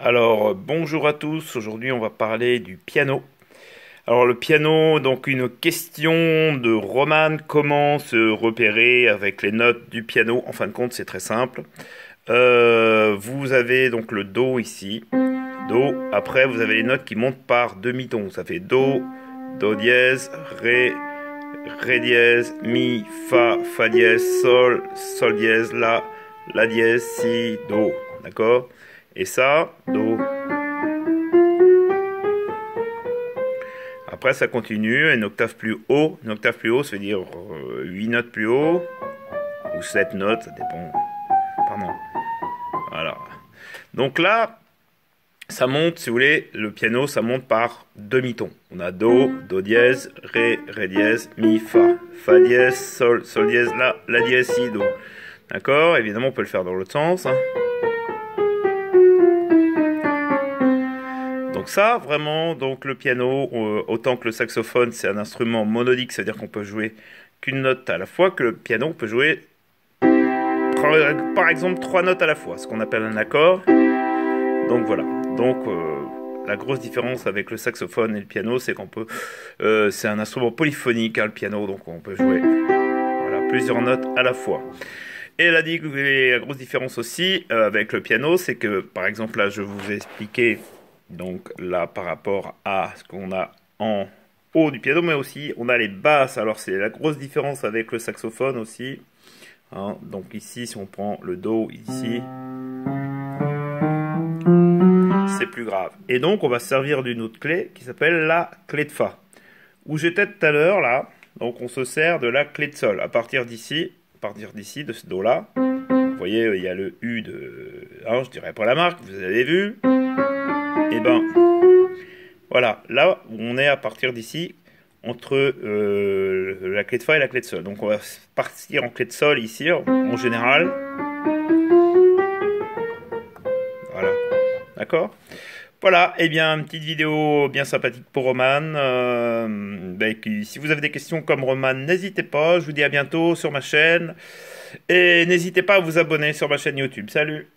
Alors, bonjour à tous. Aujourd'hui, on va parler du piano. Alors, le piano, donc une question de Roman. Comment se repérer avec les notes du piano? En fin de compte, c'est très simple. Vous avez donc le Do ici. Do. Après, vous avez les notes qui montent par demi-ton. Ça fait Do, Do dièse, Ré, Ré dièse, Mi, Fa, Fa dièse, Sol, Sol dièse, La dièse, Si, Do. D'accord? Et ça, Do. Après, ça continue, une octave plus haut. Une octave plus haut, ça veut dire 8 notes plus haut. Ou 7 notes, ça dépend. Pardon. Voilà. Donc là, ça monte, si vous voulez, le piano, ça monte par demi-ton. On a Do, Do dièse, Ré, Ré dièse, Mi, Fa. Fa dièse, Sol, Sol dièse, La dièse, Si, Do. D'accord? Évidemment, on peut le faire dans l'autre sens. Hein. Donc ça, vraiment, donc le piano, autant que le saxophone, c'est un instrument monodique, c'est-à-dire qu'on peut jouer qu'une note à la fois, que le piano, on peut jouer, par exemple, 3 notes à la fois, ce qu'on appelle un accord. Donc voilà. Donc la grosse différence avec le saxophone et le piano, c'est qu'on peut, c'est un instrument polyphonique, hein, le piano, donc on peut jouer, voilà, plusieurs notes à la fois. Et la grosse différence aussi avec le piano, c'est que, par exemple, là, je vous ai expliqué. Donc là, par rapport à ce qu'on a en haut du piano, mais aussi on a les basses. Alors c'est la grosse différence avec le saxophone aussi. Hein. Donc ici, si on prend le Do ici, c'est plus grave. Et donc on va se servir d'une autre clé qui s'appelle la clé de Fa. Où j'étais tout à l'heure là, donc on se sert de la clé de Sol. À partir d'ici, de ce Do là, vous voyez, il y a le U de, hein, je dirais pas la marque, vous avez vu. Et ben, voilà, là où on est à partir d'ici, entre la clé de Fa et la clé de Sol. Donc on va partir en clé de Sol ici, en général. Voilà, d'accord? Voilà, et bien, une petite vidéo bien sympathique pour Roman. Si vous avez des questions comme Roman, n'hésitez pas. Je vous dis à bientôt sur ma chaîne. Et n'hésitez pas à vous abonner sur ma chaîne YouTube. Salut!